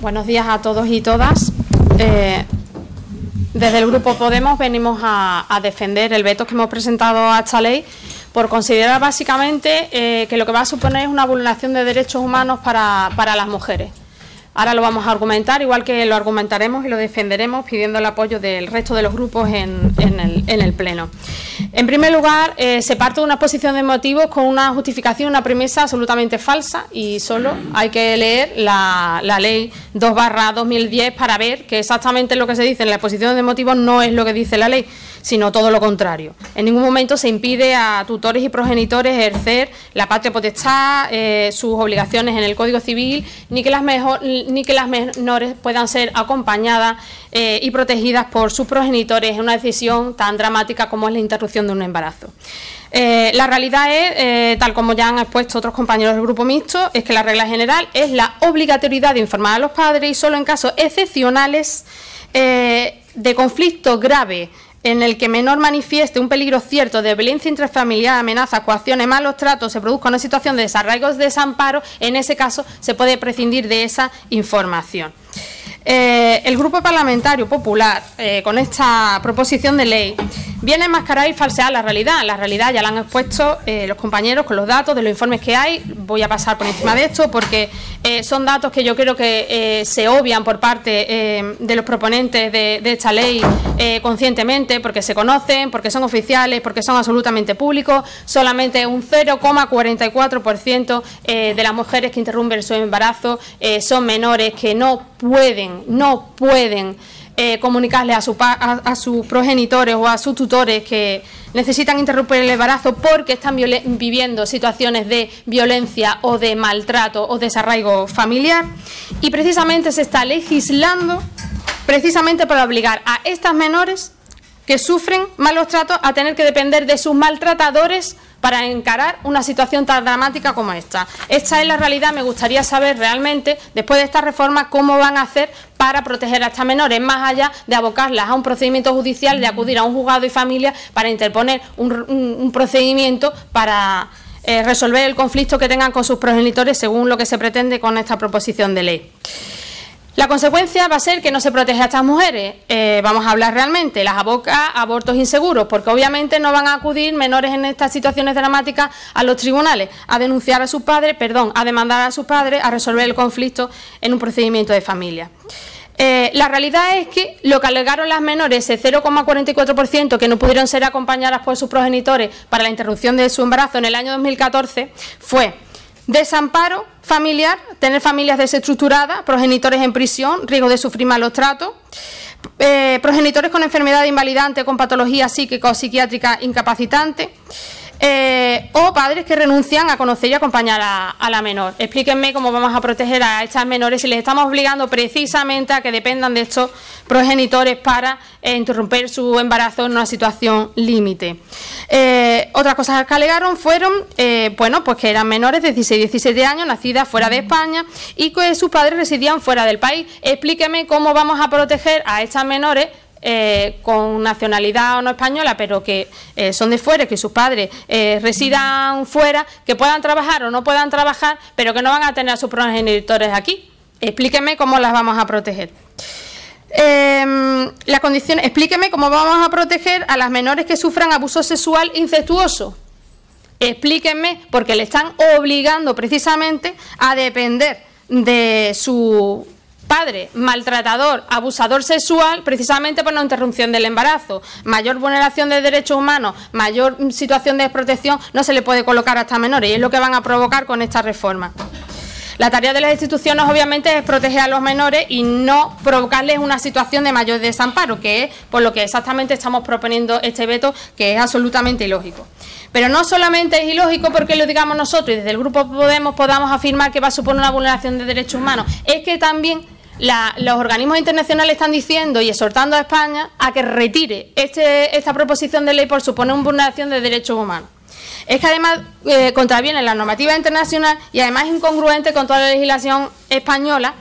Buenos días a todos y todas. Desde el Grupo Podemos venimos a defender el veto que hemos presentado a esta ley por considerar básicamente que lo que va a suponer es una vulneración de derechos humanos para las mujeres. Ahora lo vamos a argumentar, igual que lo argumentaremos y lo defenderemos pidiendo el apoyo del resto de los grupos en el Pleno. En primer lugar, se parte de una exposición de motivos con una justificación, una premisa absolutamente falsa, y solo hay que leer la ley 2/2010 para ver que exactamente lo que se dice en la exposición de motivos no es lo que dice la ley, sino todo lo contrario. En ningún momento se impide a tutores y progenitores ejercer la patria potestad, sus obligaciones en el Código Civil, ni que las menores puedan ser acompañadas y protegidas por sus progenitores en una decisión tan dramática como es la interrupción de un embarazo. La realidad es, tal como ya han expuesto otros compañeros del Grupo Mixto, es que la regla general es la obligatoriedad de informar a los padres y solo en casos excepcionales de conflicto grave en el que menor manifieste un peligro cierto de violencia intrafamiliar, amenazas, coacciones, malos tratos, se produzca una situación de desarraigo o desamparo, en ese caso se puede prescindir de esa información. El Grupo Parlamentario Popular, con esta proposición de ley, viene a enmascarar y falsear la realidad. La realidad ya la han expuesto los compañeros con los datos de los informes que hay. Voy a pasar por encima de esto porque son datos que yo creo que se obvian por parte de los proponentes de esta ley conscientemente, porque se conocen, porque son oficiales, porque son absolutamente públicos. Solamente un 0,44% de las mujeres que interrumpen su embarazo son menores que no pueden comunicarle a sus progenitores o a sus tutores que necesitan interrumpir el embarazo porque están viviendo situaciones de violencia o de maltrato o desarraigo familiar, y precisamente se está legislando precisamente para obligar a estas menores que sufren malos tratos a tener que depender de sus maltratadores para encarar una situación tan dramática como esta. Esta es la realidad. Me gustaría saber realmente, después de esta reforma, cómo van a hacer para proteger a estas menores, más allá de abocarlas a un procedimiento judicial, de acudir a un juzgado y familia para interponer un procedimiento para resolver el conflicto que tengan con sus progenitores, según lo que se pretende con esta proposición de ley. La consecuencia va a ser que no se protege a estas mujeres. Vamos a hablar realmente, las aboca a abortos inseguros, porque obviamente no van a acudir menores en estas situaciones dramáticas a los tribunales, a denunciar a sus padres, a demandar a sus padres, a resolver el conflicto en un procedimiento de familia. La realidad es que lo que alegaron las menores, ese 0,44% que no pudieron ser acompañadas por sus progenitores para la interrupción de su embarazo en el año 2014, fue desamparo familiar, tener familias desestructuradas, progenitores en prisión, riesgo de sufrir malos tratos, progenitores con enfermedad invalidante, con patología psíquica o psiquiátrica incapacitante, o padres que renuncian a conocer y acompañar a la menor. Explíquenme cómo vamos a proteger a estas menores si les estamos obligando precisamente a que dependan de estos progenitores para interrumpir su embarazo en una situación límite. Otras cosas que alegaron fueron pues que eran menores de 16 y 17 años, nacidas fuera de España y que sus padres residían fuera del país. Explíquenme cómo vamos a proteger a estas menores con nacionalidad o no española, pero que son de fuera, que sus padres residan fuera, que puedan trabajar o no puedan trabajar, pero que no van a tener a sus progenitores aquí. Explíquenme cómo las vamos a proteger. Explíqueme cómo vamos a proteger a las menores que sufran abuso sexual incestuoso. Explíquenme, porque le están obligando precisamente a depender de su padre maltratador, abusador sexual, precisamente por la interrupción del embarazo. Mayor vulneración de derechos humanos, mayor situación de desprotección no se le puede colocar a estas menores, y es lo que van a provocar con esta reforma. La tarea de las instituciones obviamente es proteger a los menores y no provocarles una situación de mayor desamparo, que es por lo que exactamente estamos proponiendo este veto, que es absolutamente ilógico. Pero no solamente es ilógico porque lo digamos nosotros y desde el Grupo Podemos podamos afirmar que va a suponer una vulneración de derechos humanos, es que también los organismos internacionales están diciendo y exhortando a España a que retire esta proposición de ley por suponer una vulneración de derechos humanos. Es que además contraviene la normativa internacional y además es incongruente con toda la legislación española,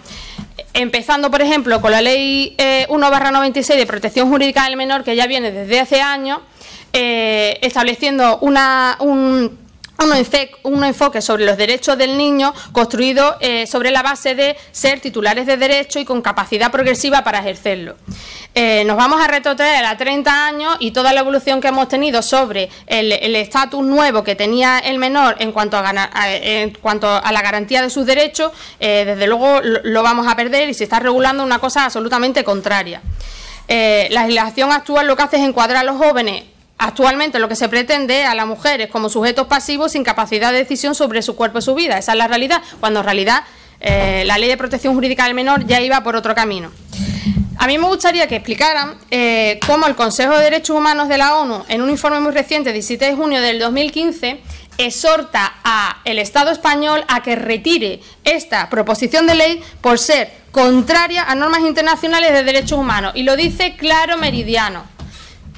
empezando, por ejemplo, con la Ley 1/96 de protección jurídica del menor, que ya viene desde hace años, estableciendo un enfoque sobre los derechos del niño construido sobre la base de ser titulares de derecho y con capacidad progresiva para ejercerlo. Nos vamos a retrotraer a 30 años y toda la evolución que hemos tenido sobre el estatus nuevo que tenía el menor en cuanto a la garantía de sus derechos, desde luego lo vamos a perder y se está regulando una cosa absolutamente contraria. La legislación actual lo que hace es encuadrar a los jóvenes. Actualmente lo que se pretende a las mujeres como sujetos pasivos sin capacidad de decisión sobre su cuerpo y su vida. Esa es la realidad, cuando en realidad la Ley de Protección Jurídica del Menor ya iba por otro camino. A mí me gustaría que explicaran cómo el Consejo de Derechos Humanos de la ONU, en un informe muy reciente, 17 de junio del 2015, exhorta al Estado español a que retire esta proposición de ley por ser contraria a normas internacionales de derechos humanos. Y lo dice claro, meridiano.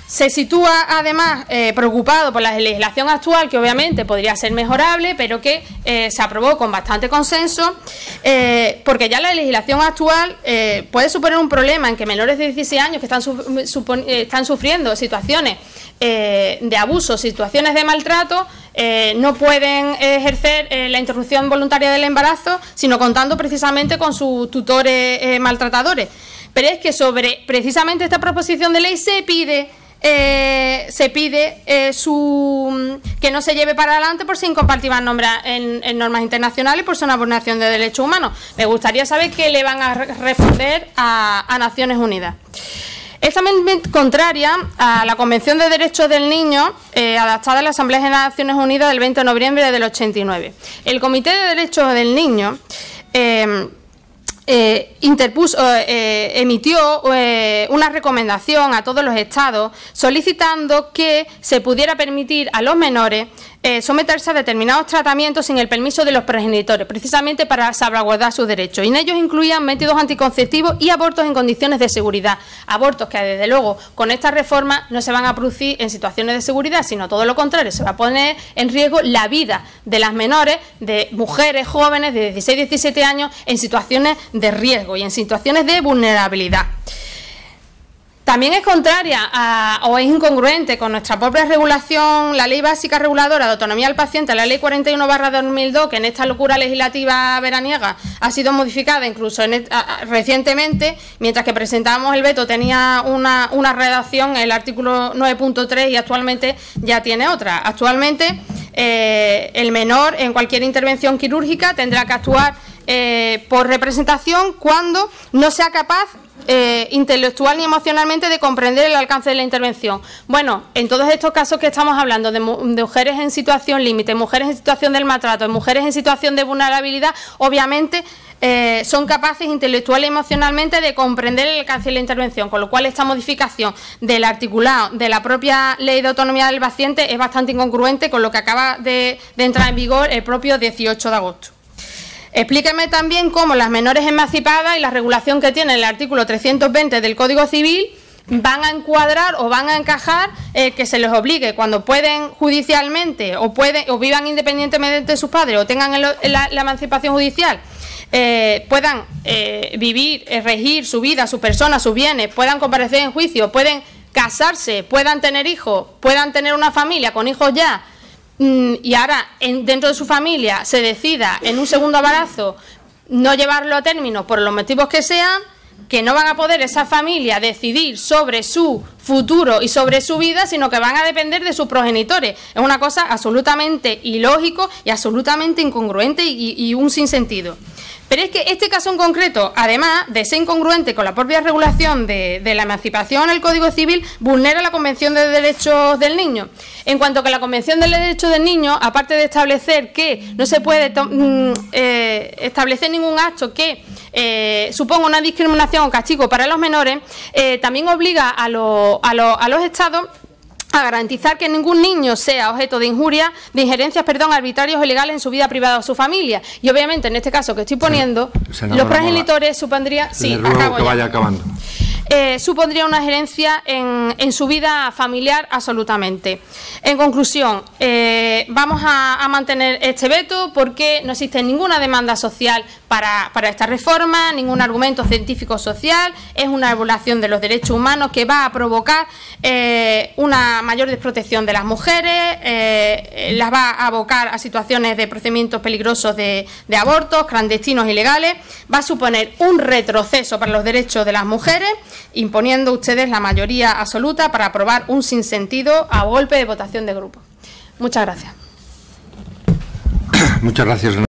Se sitúa además preocupado por la legislación actual, que obviamente podría ser mejorable, pero que se aprobó con bastante consenso, porque ya la legislación actual puede suponer un problema en que menores de 16 años que están sufriendo situaciones de abuso, situaciones de maltrato, no pueden ejercer la interrupción voluntaria del embarazo, sino contando precisamente con sus tutores maltratadores. Pero es que sobre precisamente esta proposición de ley se pide que no se lleve para adelante por ser incompatible en normas internacionales y por ser una vulneración de derechos humanos. Me gustaría saber qué le van a responder a Naciones Unidas. Es también contraria a la Convención de Derechos del Niño adaptada a la Asamblea General de Naciones Unidas del 20 de noviembre del 89. El Comité de Derechos del Niño emitió una recomendación a todos los estados solicitando que se pudiera permitir a los menores someterse a determinados tratamientos sin el permiso de los progenitores, precisamente para salvaguardar sus derechos. Y en ellos incluían métodos anticonceptivos y abortos en condiciones de seguridad. Abortos que, desde luego, con esta reforma no se van a producir en situaciones de seguridad, sino todo lo contrario, se va a poner en riesgo la vida de las menores, de mujeres jóvenes de 16-17 años en situaciones de riesgo y en situaciones de vulnerabilidad. También es contraria o es incongruente con nuestra propia regulación, la Ley Básica Reguladora de Autonomía del Paciente, la Ley 41/2002, que en esta locura legislativa veraniega ha sido modificada incluso recientemente, mientras que presentábamos el veto tenía una redacción, el artículo 9.3, y actualmente ya tiene otra. Actualmente el menor en cualquier intervención quirúrgica tendrá que actuar por representación cuando no sea capaz intelectual ni emocionalmente de comprender el alcance de la intervención. Bueno, en todos estos casos que estamos hablando de mujeres en situación límite, mujeres en situación del maltrato, mujeres en situación de vulnerabilidad, obviamente son capaces intelectual y emocionalmente de comprender el alcance de la intervención, con lo cual esta modificación del articulado de la propia Ley de Autonomía del Paciente es bastante incongruente con lo que acaba de entrar en vigor el propio 18 de agosto. Explíqueme también cómo las menores emancipadas y la regulación que tiene el artículo 320 del Código Civil van a encuadrar o van a encajar que se les obligue cuando pueden judicialmente o vivan independientemente de sus padres o tengan la emancipación judicial, puedan vivir, regir su vida, su persona, sus bienes, puedan comparecer en juicio, pueden casarse, puedan tener hijos, puedan tener una familia con hijos ya, y ahora dentro de su familia se decida en un segundo embarazo no llevarlo a término por los motivos que sean, que no van a poder esa familia decidir sobre su futuro y sobre su vida, sino que van a depender de sus progenitores. Es una cosa absolutamente ilógico y absolutamente incongruente y un sinsentido. Pero es que este caso en concreto, además de ser incongruente con la propia regulación de la emancipación en el Código Civil, vulnera la Convención de Derechos del Niño. En cuanto que la Convención de Derechos del Niño, aparte de establecer que no se puede establecer ningún acto que suponga una discriminación o castigo para los menores, también obliga a los Estados a garantizar que ningún niño sea objeto de injurias, de injerencias, arbitrarias o ilegales en su vida privada o su familia. Y obviamente en este caso que estoy poniendo, los progenitores supondría, sí, acabo que vaya acabando. Supondría una injerencia en su vida familiar absolutamente. En conclusión, vamos a mantener este veto porque no existe ninguna demanda social para esta reforma, ningún argumento científico-social, es una violación de los derechos humanos que va a provocar una mayor desprotección de las mujeres, las va a abocar a situaciones de procedimientos peligrosos de abortos, clandestinos, ilegales, va a suponer un retroceso para los derechos de las mujeres, imponiendo ustedes la mayoría absoluta para aprobar un sinsentido a golpe de votación de grupo. Muchas gracias. Muchas gracias.